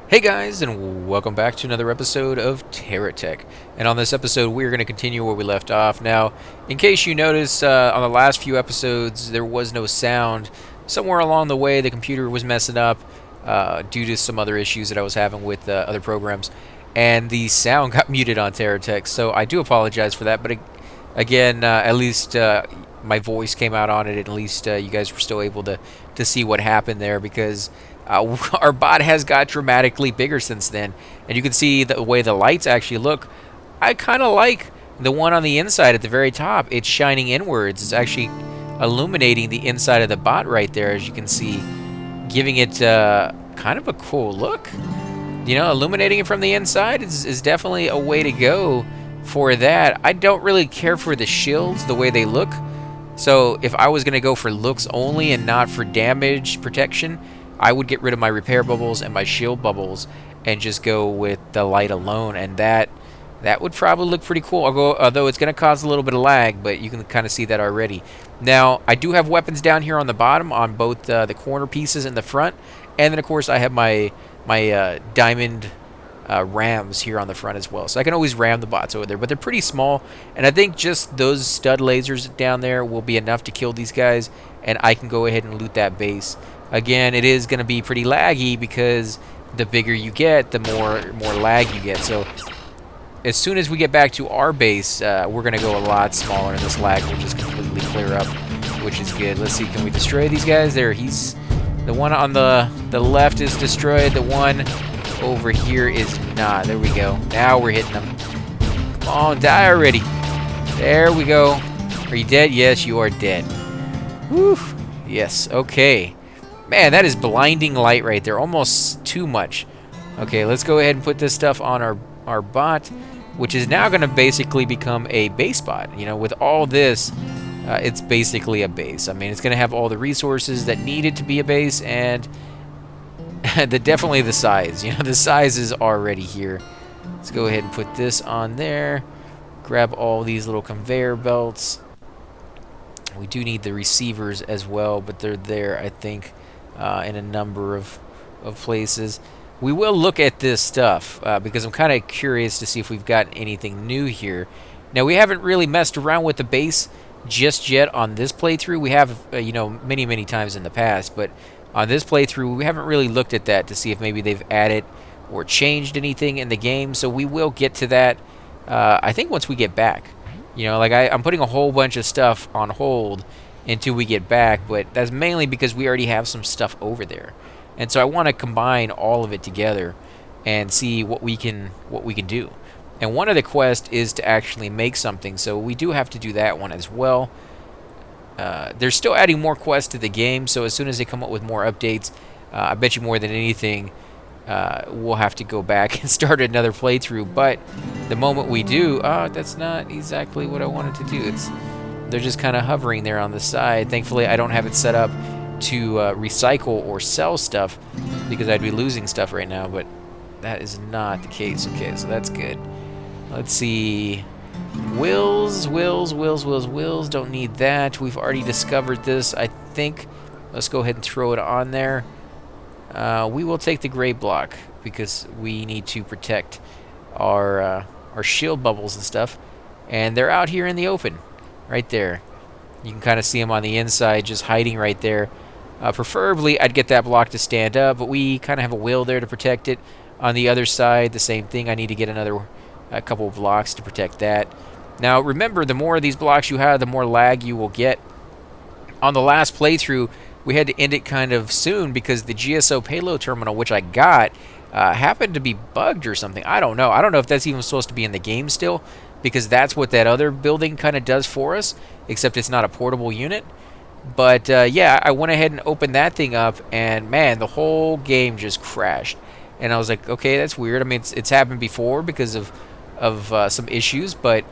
Hey guys, and welcome back to another episode of Terra Tech. And on this episode, we're going to continue where we left off. Now, in case you notice, on the last few episodes, there was no sound. Somewhere along the way, the computer was messing up due to some other issues that I was having with other programs, and the sound got muted on Terra Tech. So I do apologize for that. But again, at least my voice came out on it. At least you guys were still able to see what happened there because. Our bot has got dramatically bigger since then, and you can see the way the lights actually look. I kind of like the one on the inside at the very top. It's shining inwards. It's actually illuminating the inside of the bot right there, as you can see, giving it kind of a cool look. You know, illuminating it from the inside is definitely a way to go for that. I don't really care for the shields, the way they look. So if I was going to go for looks only and not for damage protection, I would get rid of my repair bubbles and my shield bubbles and just go with the light alone, and that would probably look pretty cool. Although it's going to cause a little bit of lag, but you can kind of see that already. Now, I do have weapons down here on the bottom on both the corner pieces in the front, and then of course I have my diamond rams here on the front as well. So I can always ram the bots over there, but they're pretty small, and I think just those stud lasers down there will be enough to kill these guys, and I can go ahead and loot that base. Again, it is going to be pretty laggy because the bigger you get, the more lag you get. So as soon as we get back to our base, we're going to go a lot smaller, and this lag will just completely clear up, which is good. Let's see, can we destroy these guys? There, he's the one on the left is destroyed. The one over here is not. There we go. Now we're hitting them. Come on, die already. There we go. Are you dead? Yes, you are dead. Whew. Yes, okay. Man, that is blinding light right there. Almost too much. Okay, let's go ahead and put this stuff on our bot, which is now going to basically become a base bot. You know, with all this, it's basically a base. I mean, it's going to have all the resources that need it to be a base, and definitely the size. You know, the size is already here. Let's go ahead and put this on there. Grab all these little conveyor belts. We do need the receivers as well, but they're there, I think, in a number of places. We will look at this stuff because I'm kind of curious to see if we've got anything new here. Now, we haven't really messed around with the base just yet on this playthrough. We have, you know, many times in the past, but on this playthrough, we haven't really looked at that to see if maybe they've added or changed anything in the game. So we will get to that, I think, once we get back. You know, like I'm putting a whole bunch of stuff on hold until we get back, but that's mainly because we already have some stuff over there. And so I want to combine all of it together and see what we can do. And one of the quests is to actually make something, so we do have to do that one as well. They're still adding more quests to the game, so as soon as they come up with more updates, I bet you more than anything, we'll have to go back and start another playthrough. But the moment we do, that's not exactly what I wanted to do. They're just kind of hovering there on the side. Thankfully, I don't have it set up to recycle or sell stuff because I'd be losing stuff right now, but that is not the case. Okay, so that's good. Let's see. Wills. Don't need that. We've already discovered this, I think. Let's go ahead and throw it on there. We will take the gray block because we need to protect our shield bubbles and stuff. And they're out here in the open, right there. You can kind of see them on the inside, just hiding right there. Preferably, I'd get that block to stand up, but we kind of have a will there to protect it. On the other side, the same thing. I need to get a couple of blocks to protect that. Now, remember, the more of these blocks you have, the more lag you will get. On the last playthrough, we had to end it kind of soon because the GSO payload terminal, which I got, happened to be bugged or something. I don't know. I don't know if that's even supposed to be in the game still, because that's what that other building kind of does for us, except it's not a portable unit. But yeah, I went ahead and opened that thing up, and man, the whole game just crashed. And I was like, okay, that's weird. I mean, it's happened before because of some issues, but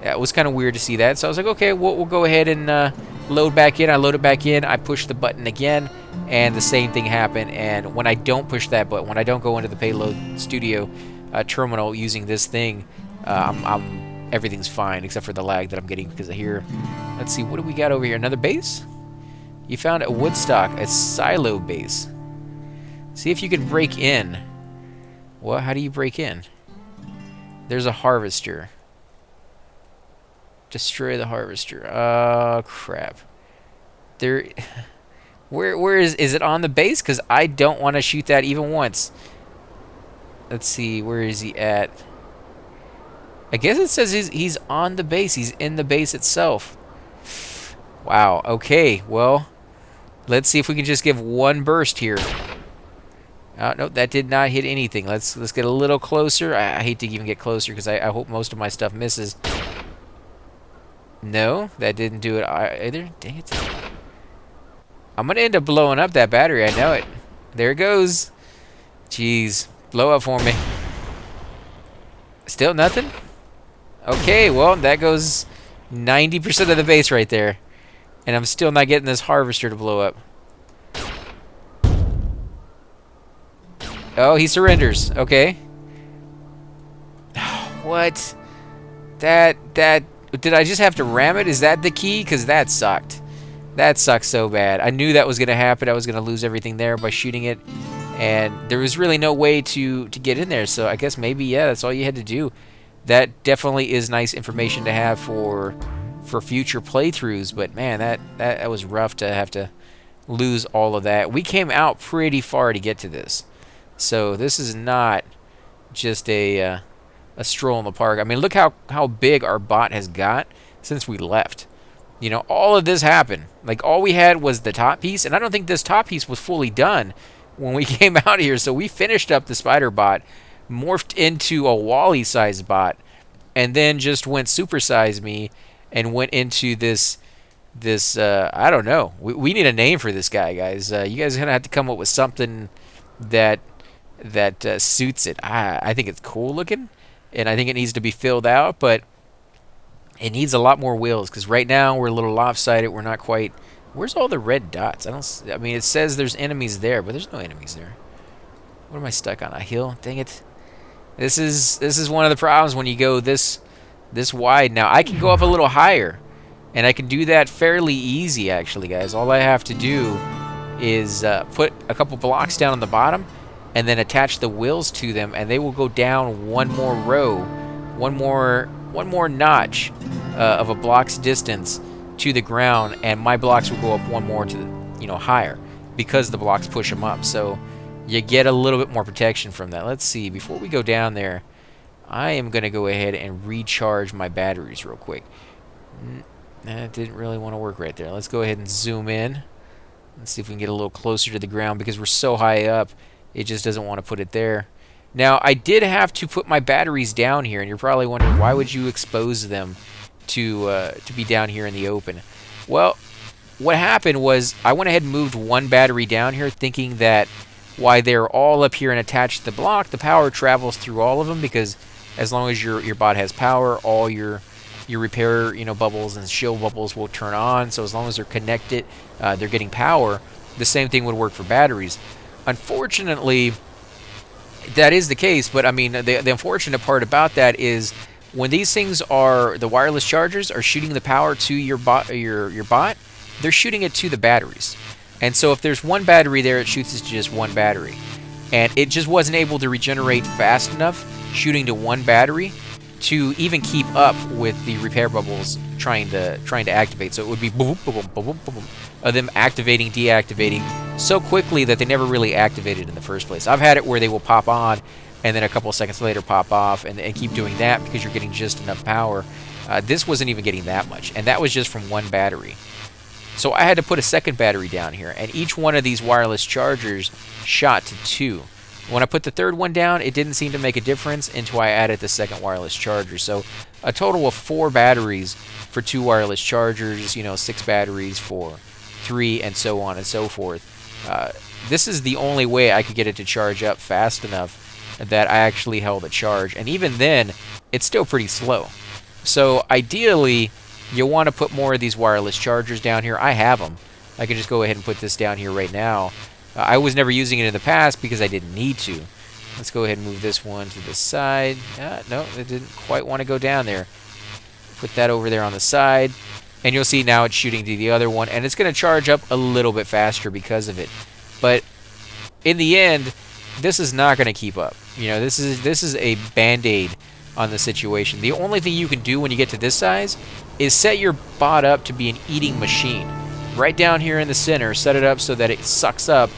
it was kind of weird to see that. So I was like, okay, we'll go ahead and load back in. I loaded back in. I pushed the button again, and the same thing happened. And when I don't push that button, when I don't go into the payload studio terminal using this thing, everything's fine except for the lag that I'm getting because of here. Let's see, what do we got over here? Another base? You found a Woodstock, a silo base. See if you can break in. Well, how do you break in? There's a harvester. Destroy the harvester. Oh, crap. There... Where is it on the base? Because I don't want to shoot that even once. Let's see, where is he at? I guess it says he's on the base. He's in the base itself. Wow, okay, well, let's see if we can just give one burst here. No, that did not hit anything. Let's get a little closer. I hate to even get closer because I hope most of my stuff misses. No, that didn't do it either. Dang it. I'm going to end up blowing up that battery. I know it. There it goes. Jeez. Blow up for me. Still nothing? Okay, well, that goes 90% of the base right there. And I'm still not getting this harvester to blow up. Oh, he surrenders. Okay. What? Did I just have to ram it? Is that the key? Because that sucked. That sucks so bad. I knew that was going to happen. I was going to lose everything there by shooting it. And there was really no way to get in there. So I guess maybe, yeah, that's all you had to do. That definitely is nice information to have for future playthroughs. But, man, that was rough to have to lose all of that. We came out pretty far to get to this. So this is not just a stroll in the park. I mean, look how big our bot has got since we left. You know, all of this happened. Like, all we had was the top piece, and I don't think this top piece was fully done when we came out here. So we finished up the spider bot, morphed into a Wally-sized bot, and then just went supersize me and went into this I don't know. We need a name for this guy, guys. You guys are going to have to come up with something that suits it. I think it's cool looking, and I think it needs to be filled out, but it needs a lot more wheels, because right now we're a little lopsided. We're not quite... Where's all the red dots? I mean, it says there's enemies there, but there's no enemies there. What am I stuck on? A hill? Dang it. This is one of the problems when you go this wide. Now, I can go up a little higher, and I can do that fairly easy, actually, guys. All I have to do is put a couple blocks down on the bottom, and then attach the wheels to them, and they will go down one more row, one more notch of a block's distance to the ground, and my blocks will go up one more to the, higher, because the blocks push them up. So you get a little bit more protection from that. Let's see, before we go down there, I am going to go ahead and recharge my batteries real quick. That didn't really want to work right there. Let's go ahead and zoom in. Let's see if we can get a little closer to the ground, because we're so high up, it just doesn't want to put it there. Now, I did have to put my batteries down here, and you're probably wondering, why would you expose them to be down here in the open? Well, what happened was I went ahead and moved one battery down here, thinking that while they're all up here and attached to the block, the power travels through all of them, because as long as your bot has power, all your repair bubbles and shield bubbles will turn on. So as long as they're connected, they're getting power. The same thing would work for batteries. Unfortunately, that is the case, but I mean, the unfortunate part about that is when these things the wireless chargers are shooting the power to your bot, they're shooting it to the batteries. And so if there's one battery there, it shoots it to just one battery. And it just wasn't able to regenerate fast enough shooting to one battery to even keep up with the repair bubbles trying to activate. So it would be boom, boom, boom, boom, boom, of them activating, deactivating so quickly that they never really activated in the first place. I've had it where they will pop on and then a couple of seconds later pop off, and keep doing that because you're getting just enough power. This wasn't even getting that much, and that was just from one battery. So I had to put a second battery down here, and each one of these wireless chargers shot to 2. When I put the third one down, it didn't seem to make a difference until I added the second wireless charger. So a total of 4 batteries for 2 wireless chargers, 6 batteries for 3, and so on and so forth. This is the only way I could get it to charge up fast enough that I actually held a charge. And even then, it's still pretty slow. So ideally, you want to put more of these wireless chargers down here. I have them. I can just go ahead and put this down here right now. I was never using it in the past because I didn't need to. Let's go ahead and move this one to the side. No, it didn't quite want to go down there. Put that over there on the side. And you'll see now it's shooting to the other one. And it's going to charge up a little bit faster because of it. But in the end, this is not going to keep up. You know, this is a band-aid on the situation. The only thing you can do when you get to this size is set your bot up to be an eating machine. Right down here in the center, set it up so that it sucks up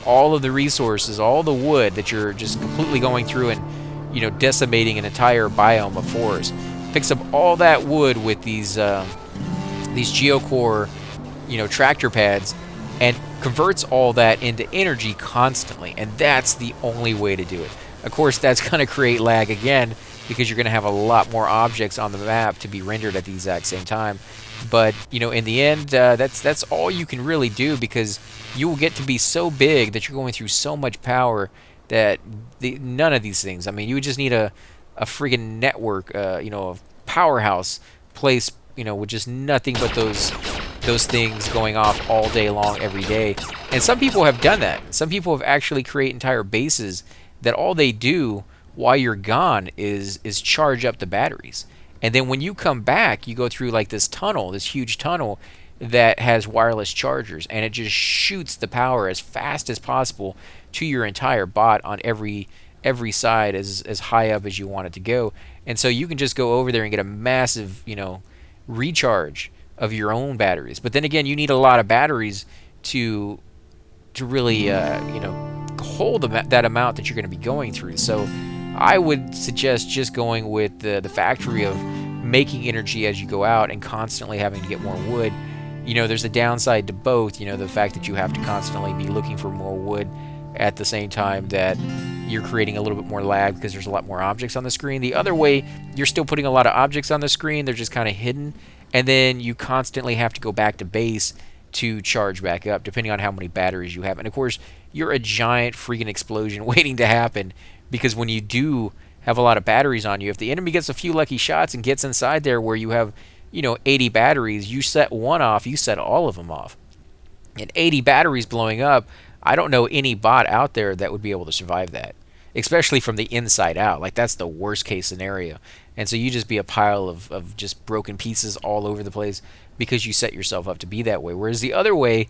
all of the resources, all the wood that you're just completely going through and, you know, decimating an entire biome of forest. Picks up all that wood with these GeoCorp, you know, tractor pads, and converts all that into energy constantly, and that's the only way to do it. Of course, that's going to create lag again, because you're going to have a lot more objects on the map to be rendered at the exact same time. But, you know, in the end, that's all you can really do, because you will get to be so big that you're going through so much power that none of these things, I mean, you would just need a friggin' network, you know, a powerhouse place, you know, with just nothing but those things going off all day long, every day. And some people have done that. Some people have actually created entire bases that all they do while you're gone is charge up the batteries. And then when you come back, you go through like this tunnel, this huge tunnel that has wireless chargers, and it just shoots the power as fast as possible to your entire bot on every side, as high up as you want it to go. And so you can just go over there and get a massive, you know, recharge of your own batteries. But then again, you need a lot of batteries to really, you know, hold that amount that you're going to be going through. So I would suggest just going with the factory of making energy as you go out and constantly having to get more wood. You know, there's a downside to both. You know, the fact that you have to constantly be looking for more wood at the same time that you're creating a little bit more lag because there's a lot more objects on the screen. The other way, you're still putting a lot of objects on the screen. They're just kind of hidden. And then you constantly have to go back to base to charge back up, depending on how many batteries you have. And of course, you're a giant freaking explosion waiting to happen, because when you do have a lot of batteries on you, if the enemy gets a few lucky shots and gets inside there where you have, you know, 80 batteries, you set one off, you set all of them off. And 80 batteries blowing up, I don't know any bot out there that would be able to survive that, especially from the inside out. Like, that's the worst case scenario. And so you just be a pile of just broken pieces all over the place because you set yourself up to be that way. Whereas the other way,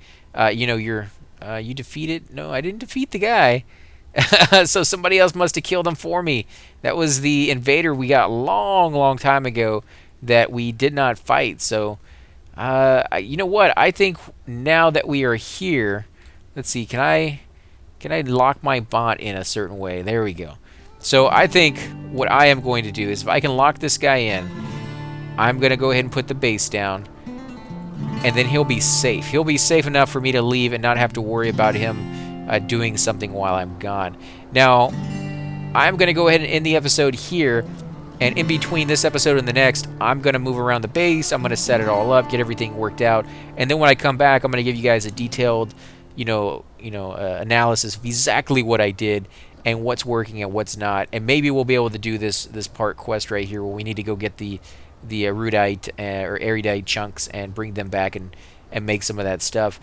you know, you defeated... No, I didn't defeat the guy. So somebody else must have killed him for me. That was the invader we got long time ago that we did not fight. So, you know what? I think now that we are here... Let's see, can I lock my bot in a certain way? There we go. So I think what I am going to do is, if I can lock this guy in, I'm going to go ahead and put the base down, and then he'll be safe. He'll be safe enough for me to leave and not have to worry about him doing something while I'm gone. Now, I'm going to go ahead and end the episode here, and in between this episode and the next, I'm going to move around the base. I'm going to set it all up, get everything worked out, and then when I come back, I'm going to give you guys a detailed analysis of exactly what I did and what's working and what's not. And maybe we'll be able to do this part quest right here where we need to go get the erudite or erudite chunks and bring them back and make some of that stuff.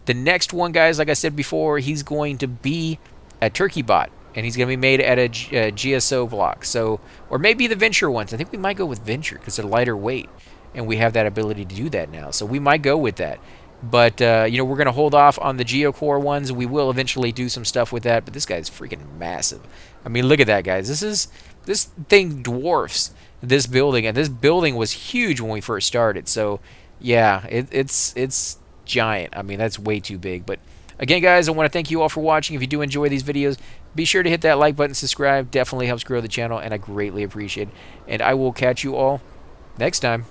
The next one, guys, like I said before, he's going to be a turkey bot, and he's going to be made at a GSO block. So, or maybe the Venture ones. I think we might go with Venture because they're lighter weight, and we have that ability to do that now. So we might go with that. But, you know, we're going to hold off on the GeoCorp ones. We will eventually do some stuff with that, but this guy's freaking massive. I mean, look at that, guys. This thing dwarfs this building, and this building was huge when we first started. So, yeah, it's giant. I mean, that's way too big. But, again, guys, I want to thank you all for watching. If you do enjoy these videos, be sure to hit that like button, subscribe. Definitely helps grow the channel, and I greatly appreciate it. And I will catch you all next time.